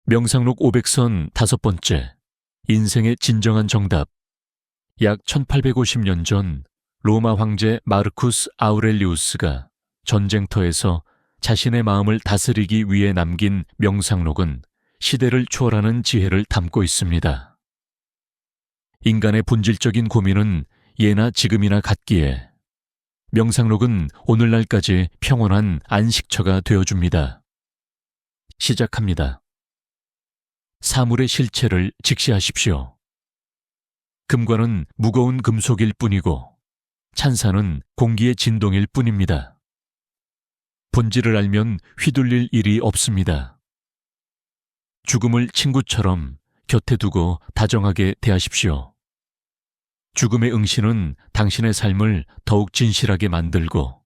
명상록 500선 5번째, 인생의 진정한 정답. 약 1850년 전 로마 황제 마르쿠스 아우렐리우스가 전쟁터에서 자신의 마음을 다스리기 위해 남긴 명상록은 시대를 초월하는 지혜를 담고 있습니다. 인간의 본질적인 고민은 예나 지금이나 같기에 명상록은 오늘날까지 평온한 안식처가 되어줍니다. 시작합니다. 사물의 실체를 직시하십시오. 금관은 무거운 금속일 뿐이고 찬사는 공기의 진동일 뿐입니다. 본질을 알면 휘둘릴 일이 없습니다. 죽음을 친구처럼 곁에 두고 다정하게 대하십시오. 죽음의 응시는 당신의 삶을 더욱 진실하게 만들고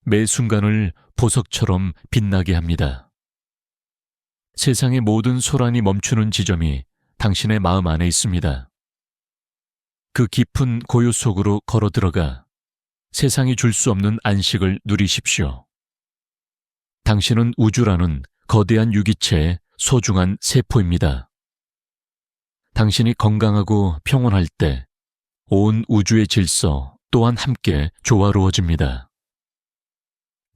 매 순간을 보석처럼 빛나게 합니다. 세상의 모든 소란이 멈추는 지점이 당신의 마음 안에 있습니다. 그 깊은 고요 속으로 걸어 들어가 세상이 줄 수 없는 안식을 누리십시오. 당신은 우주라는 거대한 유기체의 소중한 세포입니다. 당신이 건강하고 평온할 때 온 우주의 질서 또한 함께 조화로워집니다.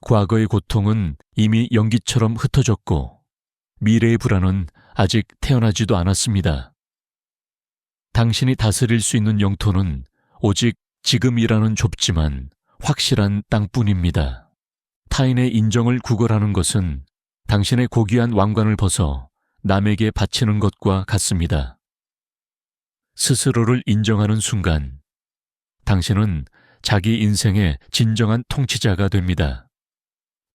과거의 고통은 이미 연기처럼 흩어졌고 미래의 불안은 아직 태어나지도 않았습니다. 당신이 다스릴 수 있는 영토는 오직 지금이라는 좁지만 확실한 땅뿐입니다. 타인의 인정을 구걸하는 것은 당신의 고귀한 왕관을 벗어 남에게 바치는 것과 같습니다. 스스로를 인정하는 순간 당신은 자기 인생의 진정한 통치자가 됩니다.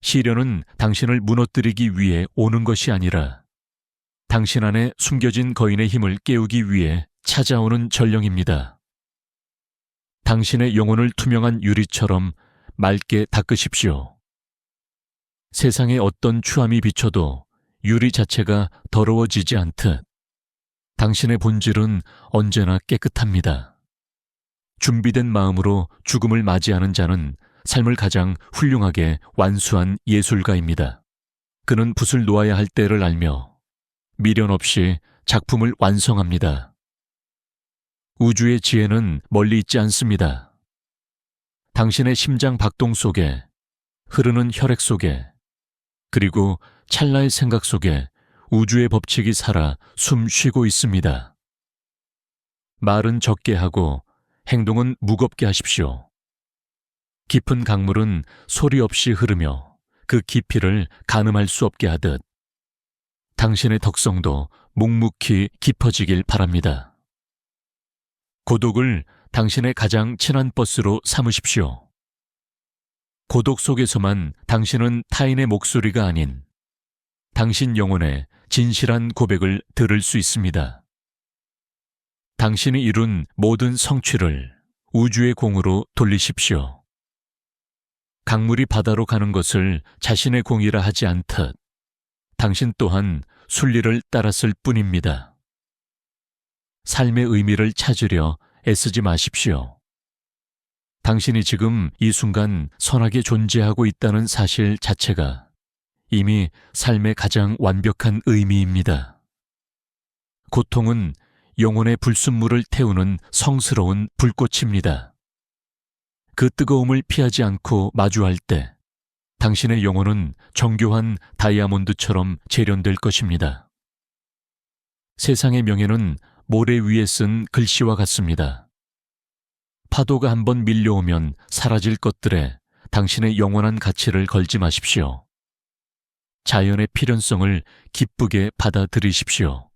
시련은 당신을 무너뜨리기 위해 오는 것이 아니라 당신 안에 숨겨진 거인의 힘을 깨우기 위해 찾아오는 전령입니다. 당신의 영혼을 투명한 유리처럼 맑게 닦으십시오. 세상에 어떤 추함이 비쳐도 유리 자체가 더러워지지 않듯 당신의 본질은 언제나 깨끗합니다. 준비된 마음으로 죽음을 맞이하는 자는 삶을 가장 훌륭하게 완수한 예술가입니다. 그는 붓을 놓아야 할 때를 알며 미련 없이 작품을 완성합니다. 우주의 지혜는 멀리 있지 않습니다. 당신의 심장 박동 속에, 흐르는 혈액 속에, 그리고 찰나의 생각 속에 우주의 법칙이 살아 숨 쉬고 있습니다. 말은 적게 하고 행동은 무겁게 하십시오. 깊은 강물은 소리 없이 흐르며 그 깊이를 가늠할 수 없게 하듯 당신의 덕성도 묵묵히 깊어지길 바랍니다. 고독을 당신의 가장 친한 버스로 삼으십시오. 고독 속에서만 당신은 타인의 목소리가 아닌 당신 영혼의 진실한 고백을 들을 수 있습니다. 당신이 이룬 모든 성취를 우주의 공으로 돌리십시오. 강물이 바다로 가는 것을 자신의 공이라 하지 않듯 당신 또한 순리를 따랐을 뿐입니다. 삶의 의미를 찾으려 애쓰지 마십시오. 당신이 지금 이 순간 선하게 존재하고 있다는 사실 자체가 이미 삶의 가장 완벽한 의미입니다. 고통은 영혼의 불순물을 태우는 성스러운 불꽃입니다. 그 뜨거움을 피하지 않고 마주할 때 당신의 영혼은 정교한 다이아몬드처럼 재련될 것입니다. 세상의 명예는 모래 위에 쓴 글씨와 같습니다. 파도가 한번 밀려오면 사라질 것들에 당신의 영원한 가치를 걸지 마십시오. 자연의 필연성을 기쁘게 받아들이십시오.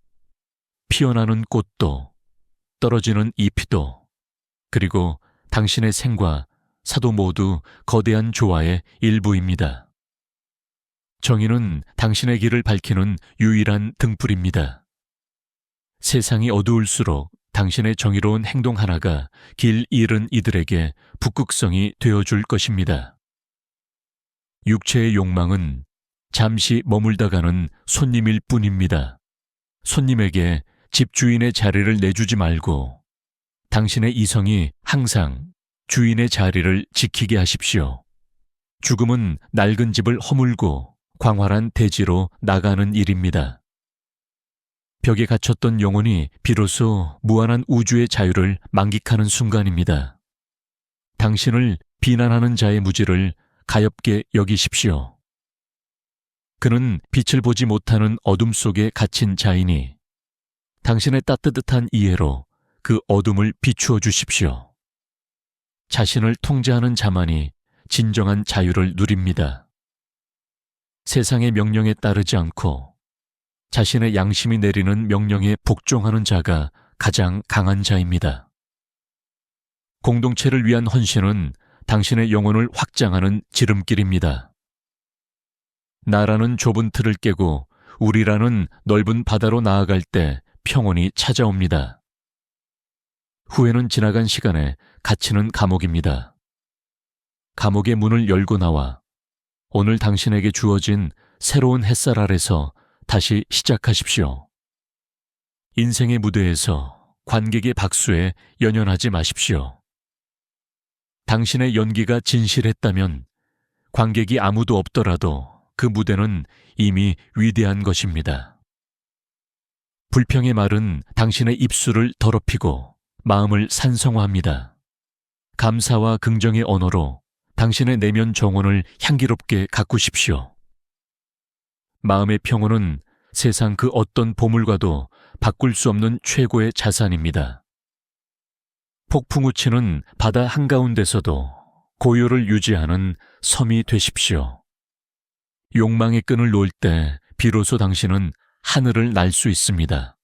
피어나는 꽃도, 떨어지는 잎도, 그리고 당신의 생과 사도 모두 거대한 조화의 일부입니다. 정의는 당신의 길을 밝히는 유일한 등불입니다. 세상이 어두울수록 당신의 정의로운 행동 하나가 길 잃은 이들에게 북극성이 되어줄 것입니다. 육체의 욕망은 잠시 머물다 가는 손님일 뿐입니다. 손님에게 집주인의 자리를 내주지 말고 당신의 이성이 항상 주인의 자리를 지키게 하십시오. 죽음은 낡은 집을 허물고 광활한 대지로 나가는 일입니다. 벽에 갇혔던 영혼이 비로소 무한한 우주의 자유를 만끽하는 순간입니다. 당신을 비난하는 자의 무지를 가엾게 여기십시오. 그는 빛을 보지 못하는 어둠 속에 갇힌 자이니 당신의 따뜻한 이해로 그 어둠을 비추어 주십시오. 자신을 통제하는 자만이 진정한 자유를 누립니다. 세상의 명령에 따르지 않고 자신의 양심이 내리는 명령에 복종하는 자가 가장 강한 자입니다. 공동체를 위한 헌신은 당신의 영혼을 확장하는 지름길입니다. 나라는 좁은 틀을 깨고 우리라는 넓은 바다로 나아갈 때 평온이 찾아옵니다. 후회는 지나간 시간에 갇히는 감옥입니다. 감옥의 문을 열고 나와 오늘 당신에게 주어진 새로운 햇살 아래서 다시 시작하십시오. 인생의 무대에서 관객의 박수에 연연하지 마십시오. 당신의 연기가 진실했다면 관객이 아무도 없더라도 그 무대는 이미 위대한 것입니다. 불평의 말은 당신의 입술을 더럽히고 마음을 산성화합니다. 감사와 긍정의 언어로 당신의 내면 정원을 향기롭게 가꾸십시오. 마음의 평온은 세상 그 어떤 보물과도 바꿀 수 없는 최고의 자산입니다. 폭풍우치는 바다 한가운데서도 고요를 유지하는 섬이 되십시오. 욕망의 끈을 놓을 때 비로소 당신은 하늘을 날 수 있습니다.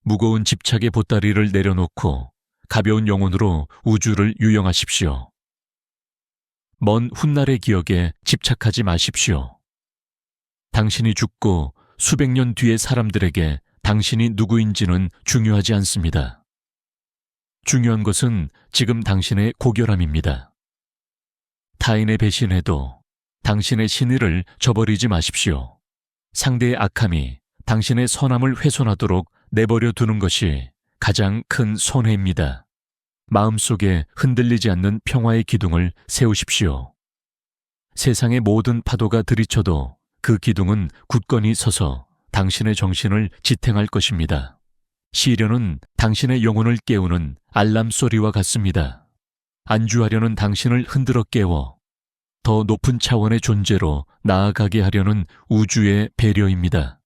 무거운 집착의 보따리를 내려놓고 가벼운 영혼으로 우주를 유영하십시오. 먼 훗날의 기억에 집착하지 마십시오. 당신이 죽고 수백 년 뒤의 사람들에게 당신이 누구인지는 중요하지 않습니다. 중요한 것은 지금 당신의 고결함입니다. 타인의 배신에도 당신의 신의를 저버리지 마십시오. 상대의 악함이 당신의 선함을 훼손하도록 내버려 두는 것이 가장 큰 손해입니다. 마음속에 흔들리지 않는 평화의 기둥을 세우십시오. 세상의 모든 파도가 들이쳐도 그 기둥은 굳건히 서서 당신의 정신을 지탱할 것입니다. 시련은 당신의 영혼을 깨우는 알람 소리와 같습니다. 안주하려는 당신을 흔들어 깨워 더 높은 차원의 존재로 나아가게 하려는 우주의 배려입니다.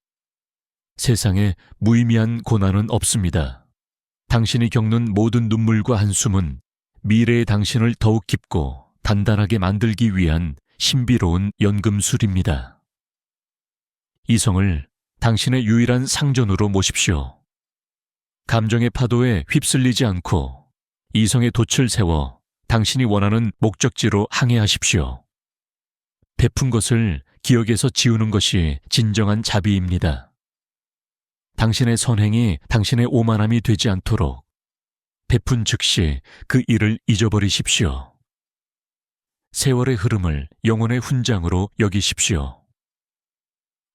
세상에 무의미한 고난은 없습니다. 당신이 겪는 모든 눈물과 한숨은 미래의 당신을 더욱 깊고 단단하게 만들기 위한 신비로운 연금술입니다. 이성을 당신의 유일한 상전으로 모십시오. 감정의 파도에 휩쓸리지 않고 이성의 돛을 세워 당신이 원하는 목적지로 항해하십시오. 베푼 것을 기억에서 지우는 것이 진정한 자비입니다. 당신의 선행이 당신의 오만함이 되지 않도록 베푼 즉시 그 일을 잊어버리십시오. 세월의 흐름을 영혼의 훈장으로 여기십시오.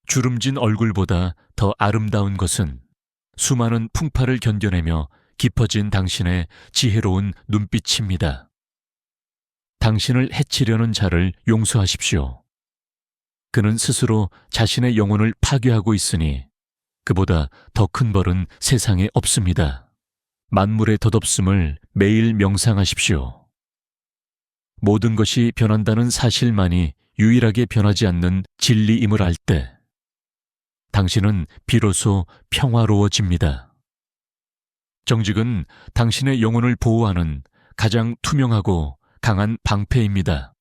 주름진 얼굴보다 더 아름다운 것은 수많은 풍파를 견뎌내며 깊어진 당신의 지혜로운 눈빛입니다. 당신을 해치려는 자를 용서하십시오. 그는 스스로 자신의 영혼을 파괴하고 있으니 그보다 더 큰 벌은 세상에 없습니다. 만물의 덧없음을 매일 명상하십시오. 모든 것이 변한다는 사실만이 유일하게 변하지 않는 진리임을 알 때 당신은 비로소 평화로워집니다. 정직은 당신의 영혼을 보호하는 가장 투명하고 강한 방패입니다.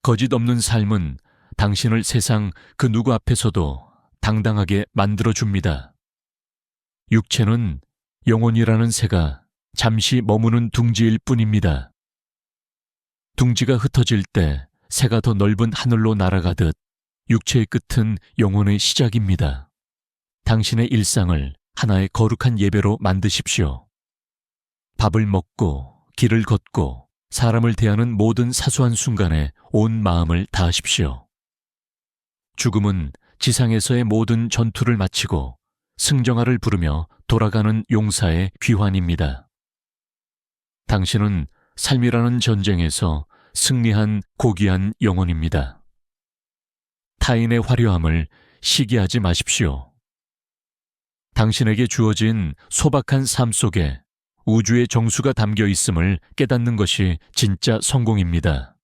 거짓 없는 삶은 당신을 세상 그 누구 앞에서도 당당하게 만들어줍니다. 육체는 영혼이라는 새가 잠시 머무는 둥지일 뿐입니다. 둥지가 흩어질 때 새가 더 넓은 하늘로 날아가듯 육체의 끝은 영혼의 시작입니다. 당신의 일상을 하나의 거룩한 예배로 만드십시오. 밥을 먹고 길을 걷고 사람을 대하는 모든 사소한 순간에 온 마음을 다하십시오. 죽음은 지상에서의 모든 전투를 마치고 승정아를 부르며 돌아가는 용사의 귀환입니다. 당신은 삶이라는 전쟁에서 승리한 고귀한 영혼입니다. 타인의 화려함을 시기하지 마십시오. 당신에게 주어진 소박한 삶 속에 우주의 정수가 담겨 있음을 깨닫는 것이 진짜 성공입니다.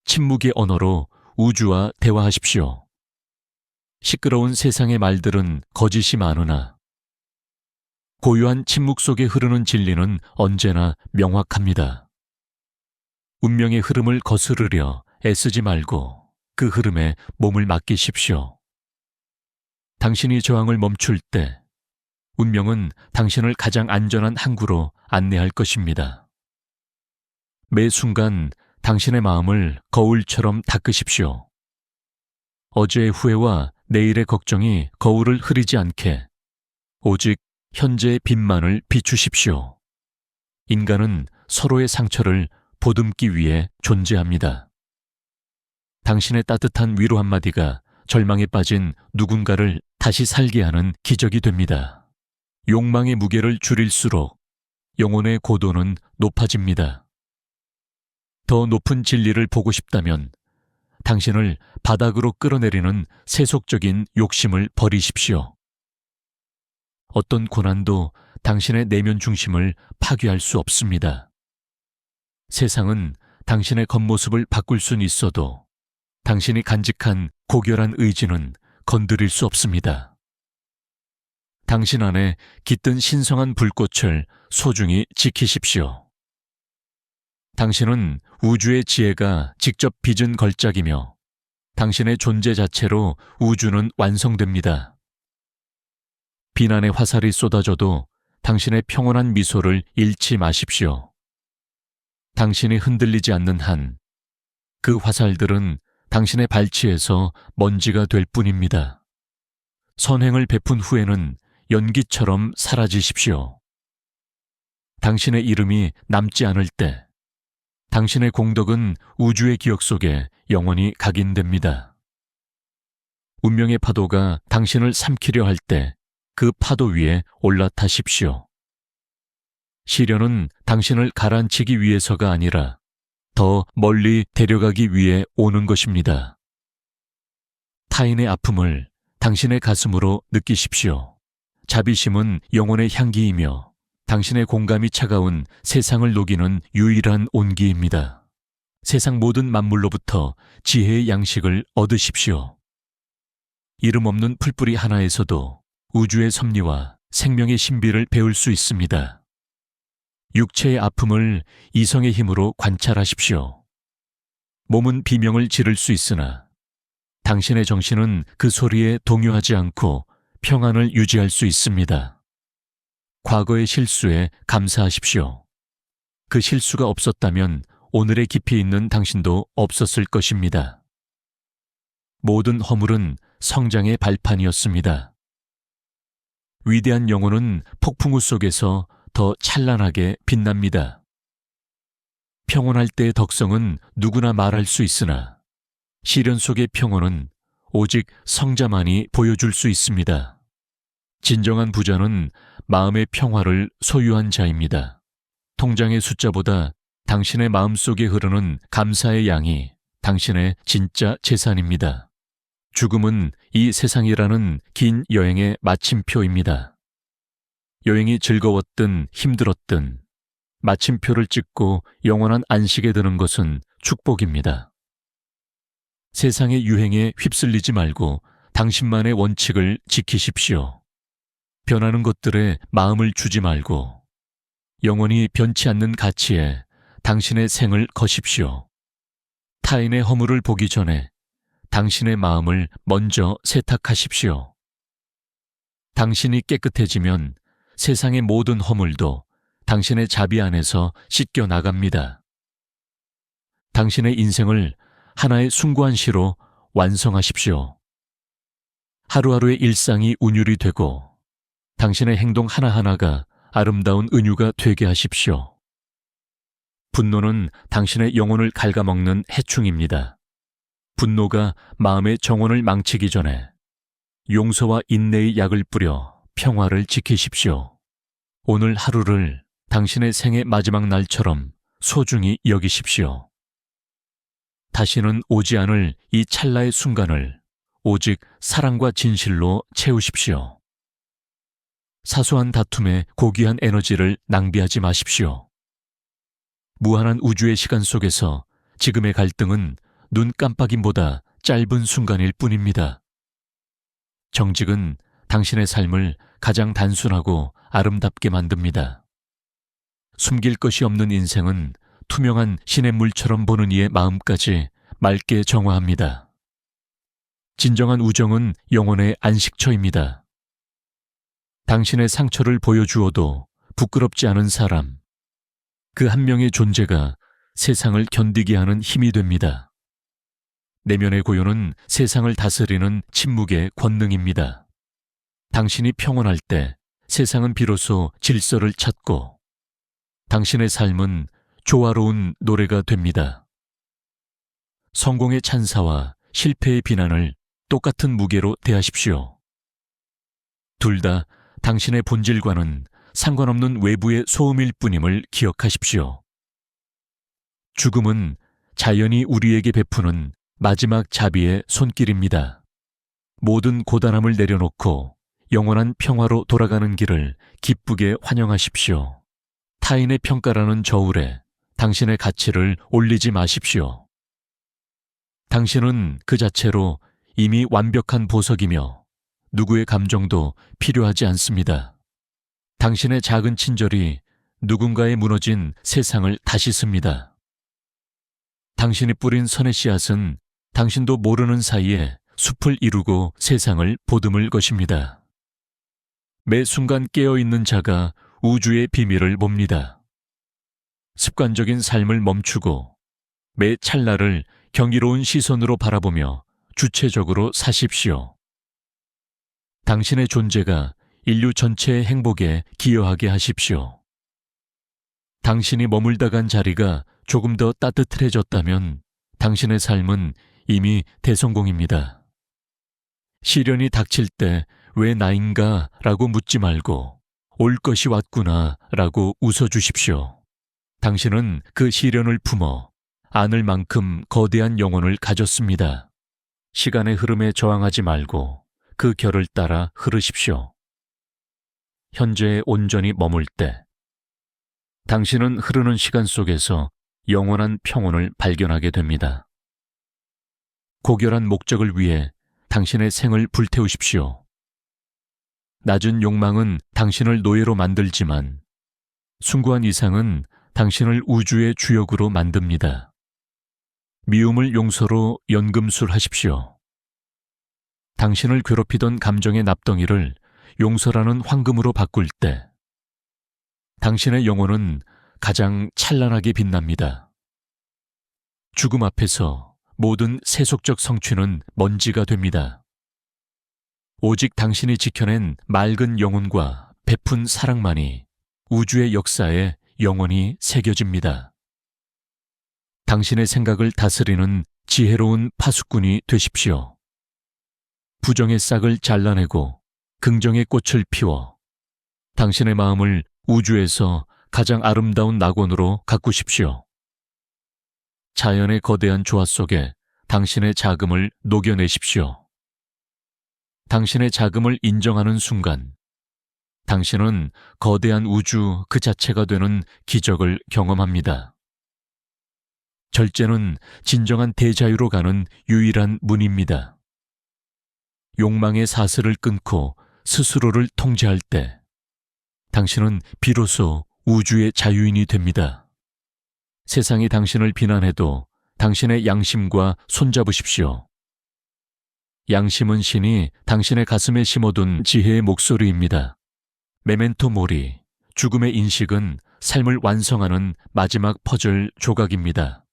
침묵의 언어로 우주와 대화하십시오. 시끄러운 세상의 말들은 거짓이 많으나 고요한 침묵 속에 흐르는 진리는 언제나 명확합니다. 운명의 흐름을 거스르려 애쓰지 말고 그 흐름에 몸을 맡기십시오. 당신이 저항을 멈출 때 운명은 당신을 가장 안전한 항구로 안내할 것입니다. 매 순간 당신의 마음을 거울처럼 닦으십시오. 어제의 후회와 내일의 걱정이 거울을 흐리지 않게 오직 현재의 빛만을 비추십시오. 인간은 서로의 상처를 보듬기 위해 존재합니다. 당신의 따뜻한 위로 한마디가 절망에 빠진 누군가를 다시 살게 하는 기적이 됩니다. 욕망의 무게를 줄일수록 영혼의 고도는 높아집니다. 더 높은 진리를 보고 싶다면 당신을 바닥으로 끌어내리는 세속적인 욕심을 버리십시오. 어떤 고난도 당신의 내면 중심을 파괴할 수 없습니다. 세상은 당신의 겉모습을 바꿀 순 있어도 당신이 간직한 고결한 의지는 건드릴 수 없습니다. 당신 안에 깃든 신성한 불꽃을 소중히 지키십시오. 당신은 우주의 지혜가 직접 빚은 걸작이며 당신의 존재 자체로 우주는 완성됩니다. 비난의 화살이 쏟아져도 당신의 평온한 미소를 잃지 마십시오. 당신이 흔들리지 않는 한 그 화살들은 당신의 발치에서 먼지가 될 뿐입니다. 선행을 베푼 후에는 연기처럼 사라지십시오. 당신의 이름이 남지 않을 때 당신의 공덕은 우주의 기억 속에 영원히 각인됩니다. 운명의 파도가 당신을 삼키려 할 때 그 파도 위에 올라타십시오. 시련은 당신을 가라앉히기 위해서가 아니라 더 멀리 데려가기 위해 오는 것입니다. 타인의 아픔을 당신의 가슴으로 느끼십시오. 자비심은 영혼의 향기이며 당신의 공감이 차가운 세상을 녹이는 유일한 온기입니다. 세상 모든 만물로부터 지혜의 양식을 얻으십시오. 이름 없는 풀뿌리 하나에서도 우주의 섭리와 생명의 신비를 배울 수 있습니다. 육체의 아픔을 이성의 힘으로 관찰하십시오. 몸은 비명을 지를 수 있으나 당신의 정신은 그 소리에 동요하지 않고 평안을 유지할 수 있습니다. 과거의 실수에 감사하십시오. 그 실수가 없었다면 오늘의 깊이 있는 당신도 없었을 것입니다. 모든 허물은 성장의 발판이었습니다. 위대한 영혼은 폭풍우 속에서 더 찬란하게 빛납니다. 평온할 때의 덕성은 누구나 말할 수 있으나 시련 속의 평온은 오직 성자만이 보여줄 수 있습니다. 진정한 부자는 마음의 평화를 소유한 자입니다. 통장의 숫자보다 당신의 마음속에 흐르는 감사의 양이 당신의 진짜 재산입니다. 죽음은 이 세상이라는 긴 여행의 마침표입니다. 여행이 즐거웠든 힘들었든 마침표를 찍고 영원한 안식에 드는 것은 축복입니다. 세상의 유행에 휩쓸리지 말고 당신만의 원칙을 지키십시오. 변하는 것들에 마음을 주지 말고 영원히 변치 않는 가치에 당신의 생을 거십시오. 타인의 허물을 보기 전에 당신의 마음을 먼저 세탁하십시오. 당신이 깨끗해지면 세상의 모든 허물도 당신의 자비 안에서 씻겨 나갑니다. 당신의 인생을 하나의 숭고한 시로 완성하십시오. 하루하루의 일상이 운율이 되고 당신의 행동 하나하나가 아름다운 은유가 되게 하십시오. 분노는 당신의 영혼을 갉아먹는 해충입니다. 분노가 마음의 정원을 망치기 전에 용서와 인내의 약을 뿌려 평화를 지키십시오. 오늘 하루를 당신의 생의 마지막 날처럼 소중히 여기십시오. 다시는 오지 않을 이 찰나의 순간을 오직 사랑과 진실로 채우십시오. 사소한 다툼에 고귀한 에너지를 낭비하지 마십시오. 무한한 우주의 시간 속에서 지금의 갈등은 눈 깜빡임보다 짧은 순간일 뿐입니다. 정직은 당신의 삶을 가장 단순하고 아름답게 만듭니다. 숨길 것이 없는 인생은 투명한 시냇물처럼 보는 이의 마음까지 맑게 정화합니다. 진정한 우정은 영혼의 안식처입니다. 당신의 상처를 보여주어도 부끄럽지 않은 사람, 그 한 명의 존재가 세상을 견디게 하는 힘이 됩니다. 내면의 고요는 세상을 다스리는 침묵의 권능입니다. 당신이 평온할 때 세상은 비로소 질서를 찾고 당신의 삶은 조화로운 노래가 됩니다. 성공의 찬사와 실패의 비난을 똑같은 무게로 대하십시오. 둘 다 당신의 본질과는 상관없는 외부의 소음일 뿐임을 기억하십시오. 죽음은 자연이 우리에게 베푸는 마지막 자비의 손길입니다. 모든 고단함을 내려놓고 영원한 평화로 돌아가는 길을 기쁘게 환영하십시오. 타인의 평가라는 저울에 당신의 가치를 올리지 마십시오. 당신은 그 자체로 이미 완벽한 보석이며 누구의 감정도 필요하지 않습니다. 당신의 작은 친절이 누군가의 무너진 세상을 다시 씁니다. 당신이 뿌린 선의 씨앗은 당신도 모르는 사이에 숲을 이루고 세상을 보듬을 것입니다. 매 순간 깨어있는 자가 우주의 비밀을 봅니다. 습관적인 삶을 멈추고 매 찰나를 경이로운 시선으로 바라보며 주체적으로 사십시오. 당신의 존재가 인류 전체의 행복에 기여하게 하십시오. 당신이 머물다 간 자리가 조금 더 따뜻해졌다면 당신의 삶은 이미 대성공입니다. 시련이 닥칠 때 왜 나인가 라고 묻지 말고 올 것이 왔구나 라고 웃어주십시오. 당신은 그 시련을 품어 안을 만큼 거대한 영혼을 가졌습니다. 시간의 흐름에 저항하지 말고 그 결을 따라 흐르십시오. 현재에 온전히 머물 때 당신은 흐르는 시간 속에서 영원한 평온을 발견하게 됩니다. 고결한 목적을 위해 당신의 생을 불태우십시오. 낮은 욕망은 당신을 노예로 만들지만 숭고한 이상은 당신을 우주의 주역으로 만듭니다. 미움을 용서로 연금술하십시오. 당신을 괴롭히던 감정의 납덩이를 용서라는 황금으로 바꿀 때 당신의 영혼은 가장 찬란하게 빛납니다. 죽음 앞에서 모든 세속적 성취는 먼지가 됩니다. 오직 당신이 지켜낸 맑은 영혼과 베푼 사랑만이 우주의 역사에 영원히 새겨집니다. 당신의 생각을 다스리는 지혜로운 파수꾼이 되십시오. 부정의 싹을 잘라내고 긍정의 꽃을 피워 당신의 마음을 우주에서 가장 아름다운 낙원으로 가꾸십시오. 자연의 거대한 조화 속에 당신의 자금을 녹여내십시오. 당신의 자금을 인정하는 순간 당신은 거대한 우주 그 자체가 되는 기적을 경험합니다. 절제는 진정한 대자유로 가는 유일한 문입니다. 욕망의 사슬을 끊고 스스로를 통제할 때 당신은 비로소 우주의 자유인이 됩니다. 세상이 당신을 비난해도 당신의 양심과 손잡으십시오. 양심은 신이 당신의 가슴에 심어둔 지혜의 목소리입니다. 메멘토 모리, 죽음의 인식은 삶을 완성하는 마지막 퍼즐 조각입니다.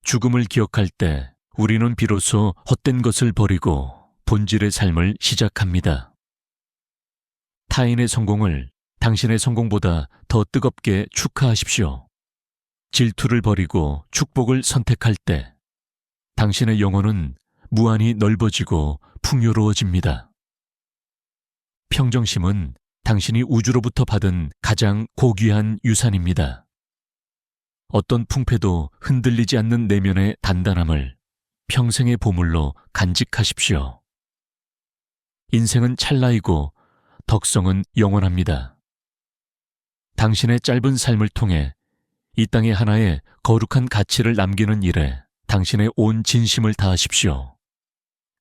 죽음을 기억할 때 우리는 비로소 헛된 것을 버리고 본질의 삶을 시작합니다. 타인의 성공을 당신의 성공보다 더 뜨겁게 축하하십시오. 질투를 버리고 축복을 선택할 때 당신의 영혼은 무한히 넓어지고 풍요로워집니다. 평정심은 당신이 우주로부터 받은 가장 고귀한 유산입니다. 어떤 풍패도 흔들리지 않는 내면의 단단함을 평생의 보물로 간직하십시오. 인생은 찰나이고 덕성은 영원합니다. 당신의 짧은 삶을 통해 이 땅에 하나의 거룩한 가치를 남기는 일에 당신의 온 진심을 다하십시오.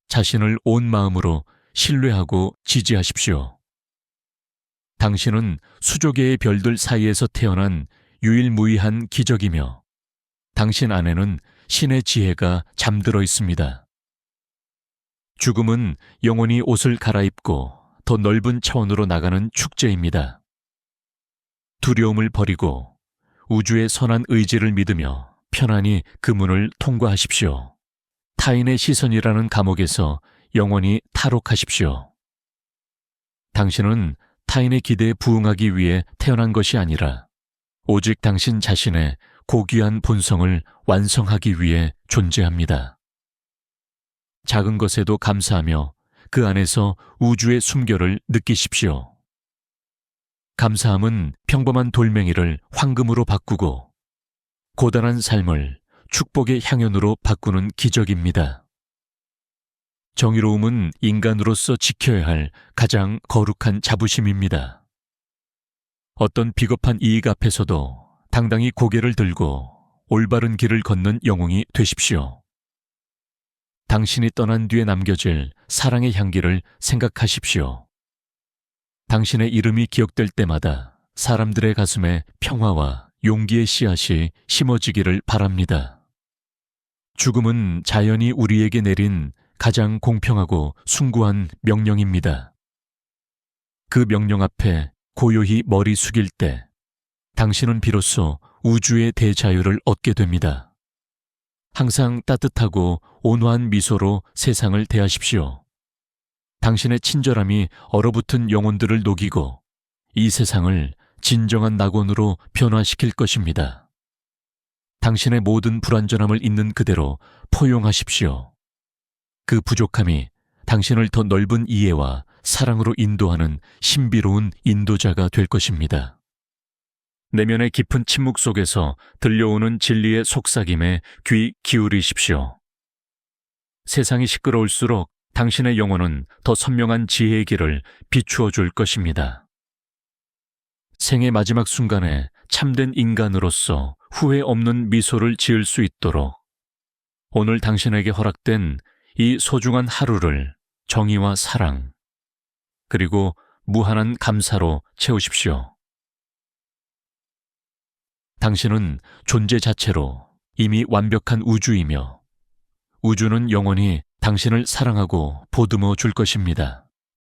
자신을 온 마음으로 신뢰하고 지지하십시오. 당신은 수조계의 별들 사이에서 태어난 유일무이한 기적이며 당신 안에는 신의 지혜가 잠들어 있습니다. 죽음은 영원히 옷을 갈아입고 더 넓은 차원으로 나가는 축제입니다. 두려움을 버리고 우주의 선한 의지를 믿으며 편안히 그 문을 통과하십시오. 타인의 시선이라는 감옥에서 영원히 탈옥하십시오. 당신은 타인의 기대에 부응하기 위해 태어난 것이 아니라 오직 당신 자신의 고귀한 본성을 완성하기 위해 존재합니다. 작은 것에도 감사하며 그 안에서 우주의 숨결을 느끼십시오. 감사함은 평범한 돌멩이를 황금으로 바꾸고 고단한 삶을 축복의 향연으로 바꾸는 기적입니다. 정의로움은 인간으로서 지켜야 할 가장 거룩한 자부심입니다. 어떤 비겁한 이익 앞에서도 당당히 고개를 들고 올바른 길을 걷는 영웅이 되십시오. 당신이 떠난 뒤에 남겨질 사랑의 향기를 생각하십시오. 당신의 이름이 기억될 때마다 사람들의 가슴에 평화와 용기의 씨앗이 심어지기를 바랍니다. 죽음은 자연이 우리에게 내린 가장 공평하고 숭고한 명령입니다. 그 명령 앞에 고요히 머리 숙일 때 당신은 비로소 우주의 대자유를 얻게 됩니다. 항상 따뜻하고 온화한 미소로 세상을 대하십시오. 당신의 친절함이 얼어붙은 영혼들을 녹이고 이 세상을 진정한 낙원으로 변화시킬 것입니다. 당신의 모든 불완전함을 있는 그대로 포용하십시오. 그 부족함이 당신을 더 넓은 이해와 사랑으로 인도하는 신비로운 인도자가 될 것입니다. 내면의 깊은 침묵 속에서 들려오는 진리의 속삭임에 귀 기울이십시오. 세상이 시끄러울수록 당신의 영혼은 더 선명한 지혜의 길을 비추어 줄 것입니다. 생의 마지막 순간에 참된 인간으로서 후회 없는 미소를 지을 수 있도록 오늘 당신에게 허락된 이 소중한 하루를 정의와 사랑, 그리고 무한한 감사로 채우십시오. 당신은 존재 자체로 이미 완벽한 우주이며 우주는 영원히 당신을 사랑하고 보듬어 줄 것입니다.